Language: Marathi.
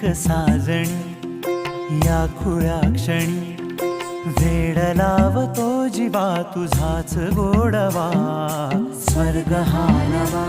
एक साजणी या खुळ्या क्षणी वेड लावतो जीवा तुझाच गोडवा स्वर्ग हा नवा